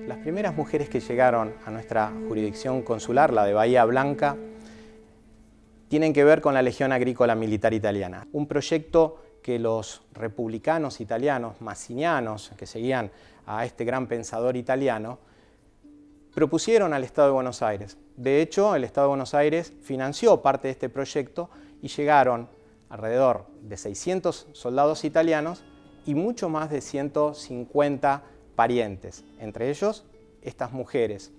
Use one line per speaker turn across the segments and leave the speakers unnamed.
Las primeras mujeres que llegaron a nuestra jurisdicción consular, la de Bahía Blanca, tienen que ver con la Legión Agrícola Militar Italiana, un proyecto que los republicanos italianos, mazzinianos, que seguían a este gran pensador italiano, propusieron al Estado de Buenos Aires. De hecho, el Estado de Buenos Aires financió parte de este proyecto y llegaron alrededor de 600 soldados italianos y mucho más de 150 parientes, entre ellos estas mujeres.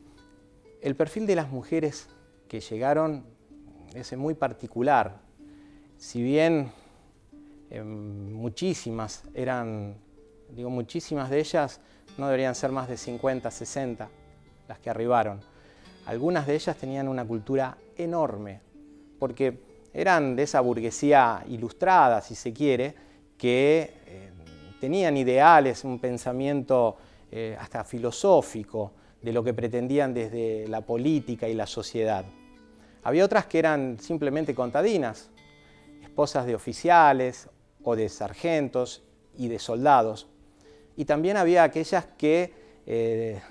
El perfil de las mujeres que llegaron es muy particular. Si bien muchísimas de ellas no deberían ser más de 50, 60 las que arribaron. Algunas de ellas tenían una cultura enorme, porque eran de esa burguesía ilustrada, si se quiere, que tenían ideales, un pensamiento hasta filosófico de lo que pretendían desde la política y la sociedad. Había otras que eran simplemente contadinas, esposas de oficiales o de sargentos y de soldados. Y también había aquellas que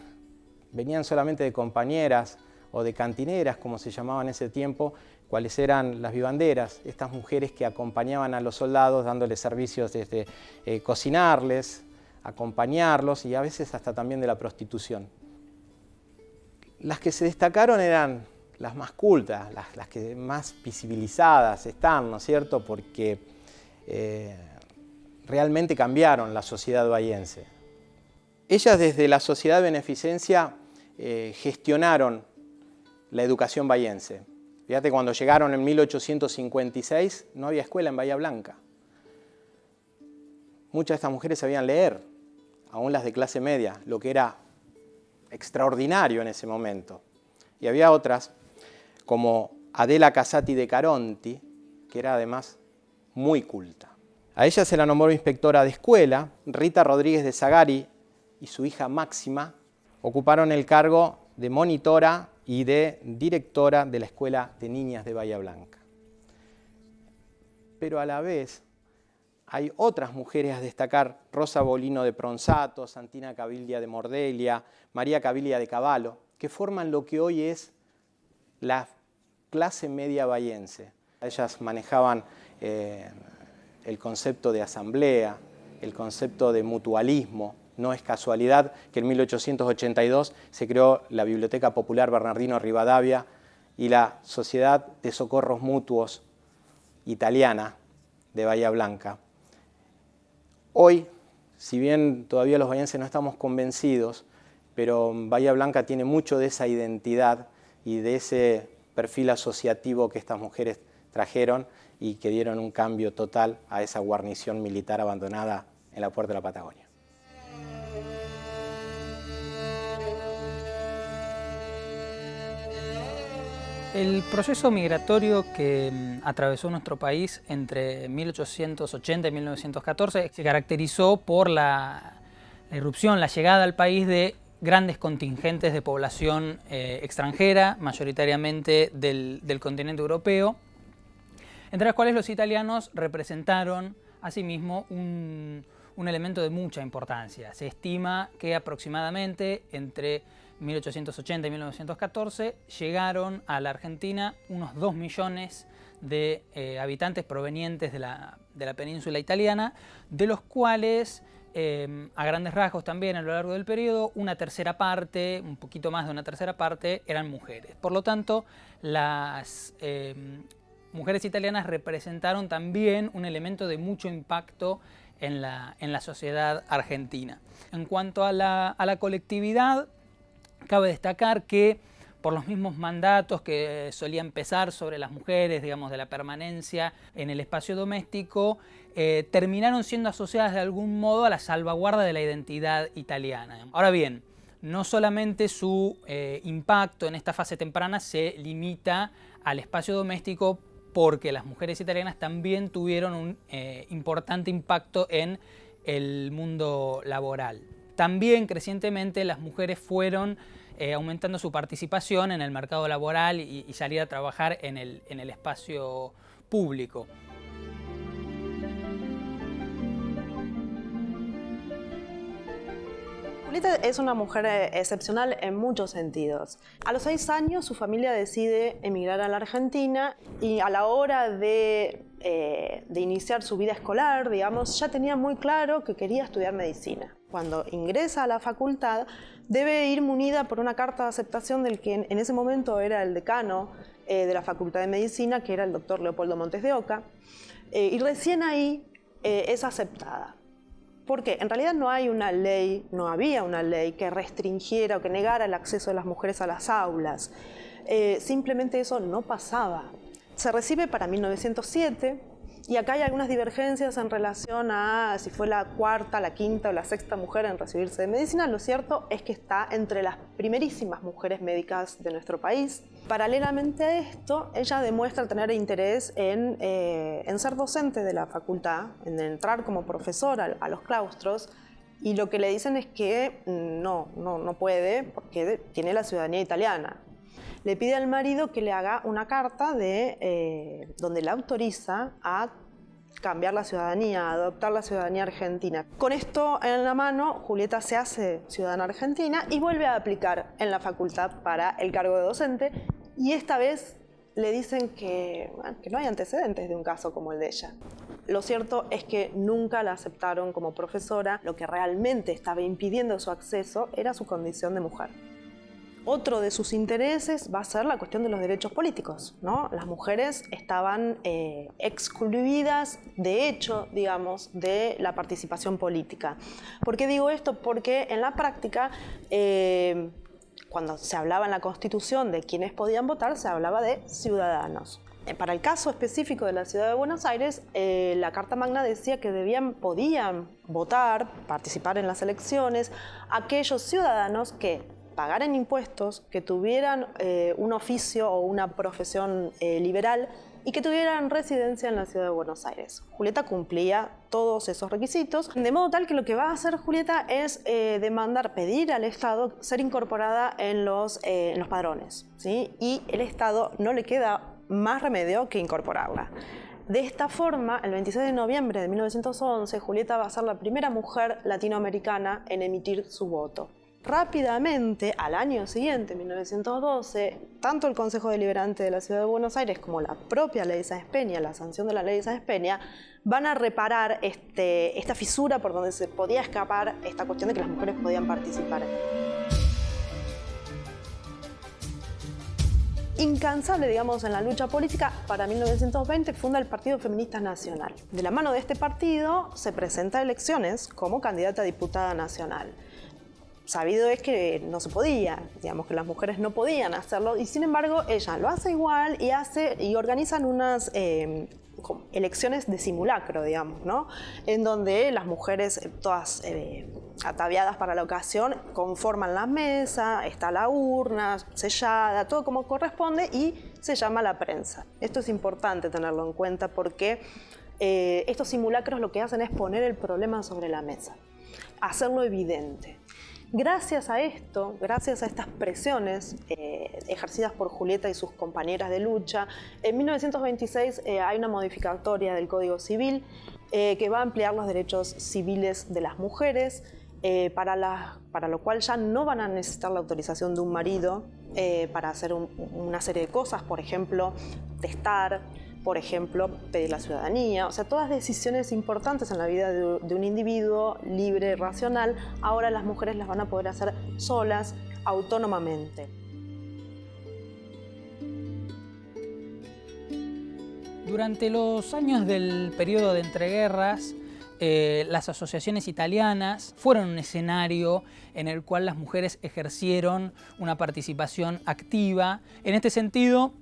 venían solamente de compañeras o de cantineras, como se llamaban en ese tiempo, cuáles eran las vivanderas, estas mujeres que acompañaban a los soldados dándoles servicios desde cocinarles, acompañarlos y a veces hasta también de la prostitución. Las que se destacaron eran las más cultas, las que más visibilizadas están, ¿no es cierto?, porque realmente cambiaron la sociedad bahiense. Ellas desde la Sociedad de Beneficencia gestionaron la educación bahiense. Fíjate, cuando llegaron en 1856 no había escuela en Bahía Blanca. Muchas de estas mujeres sabían leer, aún las de clase media, lo que era extraordinario en ese momento. Y había otras, como Adela Casati de Caronti, que era además muy culta. A ella se la nombró inspectora de escuela. Rita Rodríguez de Sagari y su hija Máxima ocuparon el cargo de monitora y de directora de la Escuela de Niñas de Bahía Blanca. Pero a la vez hay otras mujeres a destacar: Rosa Bolino de Pronsato, Santina Caviglia de Mordelia, María Caviglia de Cavallo, que forman lo que hoy es la clase media bahiense. Ellas manejaban el concepto de asamblea, el concepto de mutualismo. No es casualidad que en 1882 se creó la Biblioteca Popular Bernardino Rivadavia y la Sociedad de Socorros Mutuos Italiana de Bahía Blanca. Hoy, si bien todavía los bahienses no estamos convencidos, pero Bahía Blanca tiene mucho de esa identidad y de ese perfil asociativo que estas mujeres trajeron y que dieron un cambio total a esa guarnición militar abandonada en la puerta de la Patagonia.
El proceso migratorio que atravesó nuestro país entre 1880 y 1914 se caracterizó por la irrupción, la llegada al país de grandes contingentes de población extranjera, mayoritariamente del continente europeo, entre las cuales los italianos representaron asimismo un elemento de mucha importancia. Se estima que aproximadamente entre 1880 y 1914 llegaron a la Argentina unos 2 millones de habitantes provenientes de la península italiana, de los cuales a grandes rasgos también a lo largo del periodo, una tercera parte, un poquito más de una tercera parte, eran mujeres. Por lo tanto, las mujeres italianas representaron también un elemento de mucho impacto en la sociedad argentina. En cuanto a la colectividad, cabe destacar que por los mismos mandatos que solían pesar sobre las mujeres, digamos, de la permanencia en el espacio doméstico, terminaron siendo asociadas de algún modo a la salvaguarda de la identidad italiana. Ahora bien, no solamente su impacto en esta fase temprana se limita al espacio doméstico, porque las mujeres italianas también tuvieron un importante impacto en el mundo laboral. También crecientemente las mujeres fueron aumentando su participación en el mercado laboral y salir a trabajar en el espacio público.
Julieta es una mujer excepcional en muchos sentidos. A los 6 años su familia decide emigrar a la Argentina y a la hora de iniciar su vida escolar, digamos, ya tenía muy claro que quería estudiar medicina. Cuando ingresa a la facultad debe ir munida por una carta de aceptación del que en ese momento era el decano de la Facultad de Medicina, que era el doctor Leopoldo Montes de Oca, y recién ahí es aceptada. Porque en realidad no había una ley que restringiera o que negara el acceso de las mujeres a las aulas. Simplemente eso no pasaba. Se recibe para 1907 y acá hay algunas divergencias en relación a si fue la cuarta, la quinta o la sexta mujer en recibirse de medicina. Lo cierto es que está entre las primerísimas mujeres médicas de nuestro país. Paralelamente a esto, ella demuestra tener interés en ser docente de la facultad, en entrar como profesora a los claustros, y lo que le dicen es que no puede porque tiene la ciudadanía italiana. Le pide al marido que le haga una carta donde la autoriza a cambiar la ciudadanía, a adoptar la ciudadanía argentina. Con esto en la mano, Julieta se hace ciudadana argentina y vuelve a aplicar en la facultad para el cargo de docente, y esta vez le dicen que no hay antecedentes de un caso como el de ella. Lo cierto es que nunca la aceptaron como profesora. Lo que realmente estaba impidiendo su acceso era su condición de mujer. Otro de sus intereses va a ser la cuestión de los derechos políticos, ¿no? Las mujeres estaban excluidas, de hecho, digamos, de la participación política. ¿Por qué digo esto? Porque en la práctica, cuando se hablaba en la Constitución de quiénes podían votar, se hablaba de ciudadanos. Para el caso específico de la ciudad de Buenos Aires, la Carta Magna decía que podían votar, participar en las elecciones, aquellos ciudadanos que pagaran impuestos, que tuvieran un oficio o una profesión liberal y que tuvieran residencia en la ciudad de Buenos Aires. Julieta cumplía todos esos requisitos, de modo tal que lo que va a hacer Julieta es pedir al Estado ser incorporada en los padrones, ¿sí? Y el Estado no le queda más remedio que incorporarla. De esta forma, el 26 de noviembre de 1911, Julieta va a ser la primera mujer latinoamericana en emitir su voto. Rápidamente, al año siguiente, 1912, tanto el Consejo Deliberante de la Ciudad de Buenos Aires como la propia Ley Sáenz Peña, la sanción de la Ley Sáenz Peña, van a reparar esta fisura por donde se podía escapar esta cuestión de que las mujeres podían participar. Incansable, digamos, en la lucha política, para 1920 funda el Partido Feminista Nacional. De la mano de este partido se presenta a elecciones como candidata a diputada nacional. Sabido es que no se podía, digamos que las mujeres no podían hacerlo, y sin embargo ella lo hace igual y organizan unas elecciones de simulacro, digamos, ¿no? En donde las mujeres, todas ataviadas para la ocasión, conforman la mesa, está la urna sellada, todo como corresponde, y se llama la prensa. Esto es importante tenerlo en cuenta porque estos simulacros lo que hacen es poner el problema sobre la mesa, hacerlo evidente. Gracias a esto, gracias a estas presiones ejercidas por Julieta y sus compañeras de lucha, en 1926 hay una modificatoria del Código Civil que va a ampliar los derechos civiles de las mujeres, para lo cual ya no van a necesitar la autorización de un marido para hacer una serie de cosas, por ejemplo, testar, por ejemplo, pedir la ciudadanía, o sea, todas decisiones importantes en la vida de un individuo libre, racional, ahora las mujeres las van a poder hacer solas, autónomamente.
Durante los años del periodo de entreguerras, las asociaciones italianas fueron un escenario en el cual las mujeres ejercieron una participación activa. En este sentido,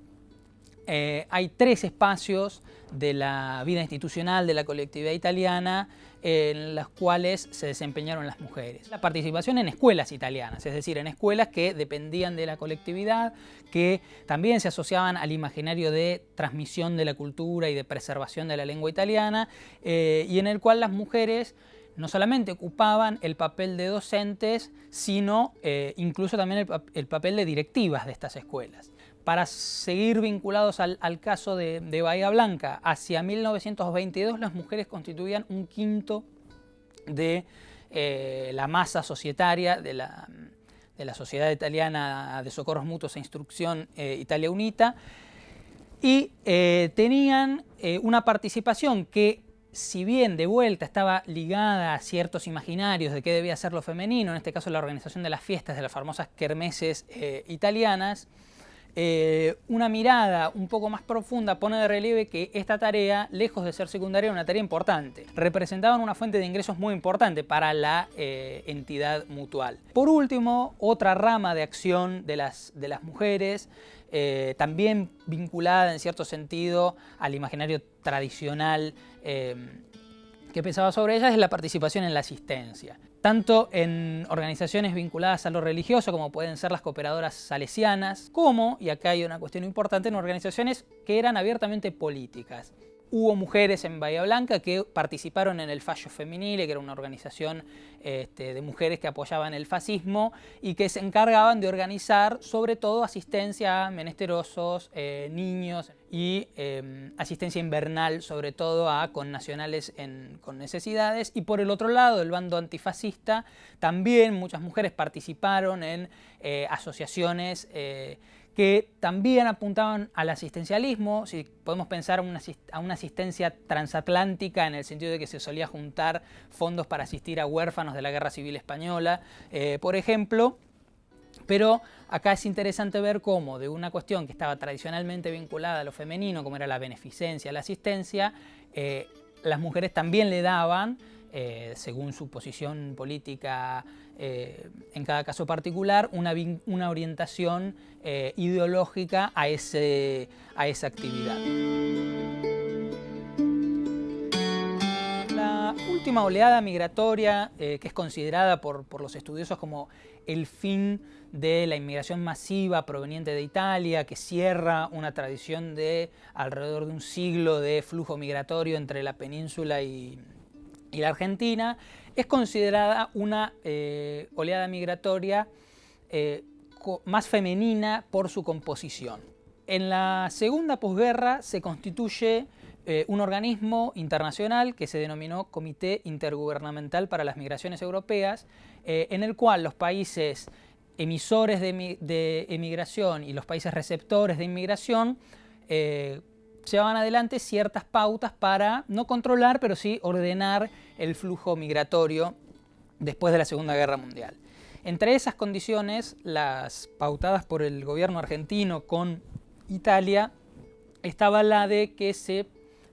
hay 3 espacios de la vida institucional de la colectividad italiana en las cuales se desempeñaron las mujeres. La participación en escuelas italianas, es decir, en escuelas que dependían de la colectividad, que también se asociaban al imaginario de transmisión de la cultura y de preservación de la lengua italiana, y en el cual las mujeres no solamente ocupaban el papel de docentes, sino incluso también el papel de directivas de estas escuelas. Para seguir vinculados al caso de Bahía Blanca, hacia 1922 las mujeres constituían 1/5 de la masa societaria de la Sociedad Italiana de Socorros Mutuos e Instrucción Italia Unita, y tenían una participación que, si bien de vuelta estaba ligada a ciertos imaginarios de qué debía ser lo femenino, en este caso la organización de las fiestas de las famosas kermeses italianas, una mirada un poco más profunda pone de relieve que esta tarea, lejos de ser secundaria, era una tarea importante. Representaban una fuente de ingresos muy importante para la entidad mutual. Por último, otra rama de acción de las mujeres, también vinculada en cierto sentido al imaginario tradicional que pensaba sobre ellas, es la participación en la asistencia. Tanto en organizaciones vinculadas a lo religioso, como pueden ser las cooperadoras salesianas, como, y acá hay una cuestión importante, en organizaciones que eran abiertamente políticas. Hubo mujeres en Bahía Blanca que participaron en el Fascio Femminile, que era una organización de mujeres que apoyaban el fascismo y que se encargaban de organizar sobre todo asistencia a menesterosos, niños y asistencia invernal sobre todo a connacionales con necesidades. Y por el otro lado, el bando antifascista, también muchas mujeres participaron en asociaciones que también apuntaban al asistencialismo. Si podemos pensar a una asistencia transatlántica, en el sentido de que se solía juntar fondos para asistir a huérfanos de la Guerra Civil Española, por ejemplo. Pero acá es interesante ver cómo de una cuestión que estaba tradicionalmente vinculada a lo femenino, como era la beneficencia, la asistencia, las mujeres también le daban, según su posición política en cada caso particular, una orientación ideológica a esa actividad. La última oleada migratoria, que es considerada por los estudiosos como el fin de la inmigración masiva proveniente de Italia, que cierra una tradición de alrededor de un siglo de flujo migratorio entre la península y la Argentina, es considerada una oleada migratoria más femenina por su composición. En la segunda posguerra se constituye un organismo internacional que se denominó Comité Intergubernamental para las Migraciones Europeas, en el cual los países emisores de emigración y los países receptores de inmigración llevaban adelante ciertas pautas para no controlar, pero sí ordenar el flujo migratorio después de la Segunda Guerra Mundial. Entre esas condiciones, las pautadas por el gobierno argentino con Italia, estaba la de que se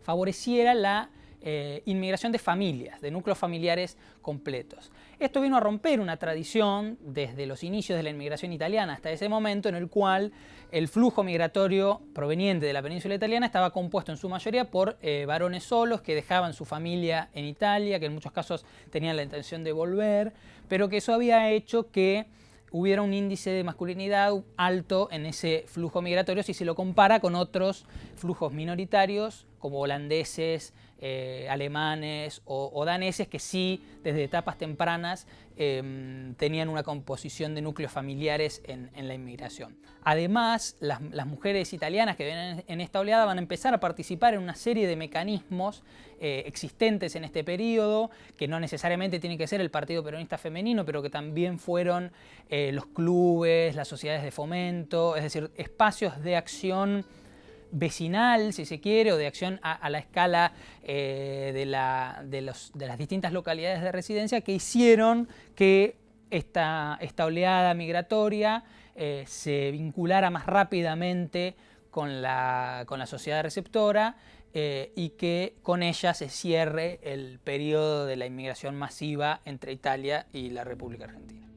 favoreciera la inmigración de familias, de núcleos familiares completos. Esto vino a romper una tradición desde los inicios de la inmigración italiana hasta ese momento, en el cual el flujo migratorio proveniente de la península italiana estaba compuesto en su mayoría por varones solos que dejaban su familia en Italia, que en muchos casos tenían la intención de volver, pero que eso había hecho que hubiera un índice de masculinidad alto en ese flujo migratorio si se lo compara con otros flujos minoritarios como holandeses, alemanes o daneses, que sí desde etapas tempranas tenían una composición de núcleos familiares en la inmigración. Además, las mujeres italianas que vienen en esta oleada van a empezar a participar en una serie de mecanismos existentes en este periodo, que no necesariamente tiene que ser el Partido Peronista Femenino, pero que también fueron los clubes, las sociedades de fomento, es decir, espacios de acción vecinal, si se quiere, o de acción a la escala de las distintas localidades de residencia, que hicieron que esta oleada migratoria se vinculara más rápidamente con la sociedad receptora y que con ella se cierre el periodo de la inmigración masiva entre Italia y la República Argentina.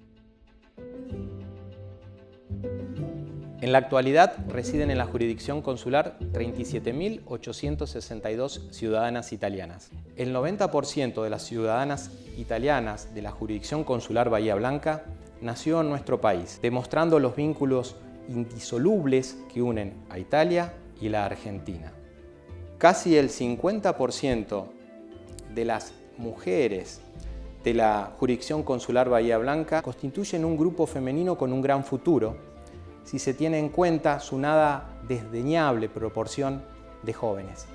En la actualidad residen en la jurisdicción consular 37.862 ciudadanas italianas. El 90% de las ciudadanas italianas de la jurisdicción consular Bahía Blanca nació en nuestro país, demostrando los vínculos indisolubles que unen a Italia y la Argentina. Casi el 50% de las mujeres de la jurisdicción consular Bahía Blanca constituyen un grupo femenino con un gran futuro, si se tiene en cuenta su nada desdeñable proporción de jóvenes.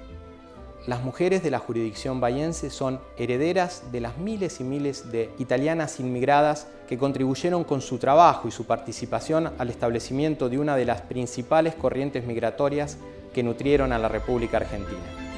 Las mujeres de la jurisdicción bahiense son herederas de las miles y miles de italianas inmigradas que contribuyeron con su trabajo y su participación al establecimiento de una de las principales corrientes migratorias que nutrieron a la República Argentina.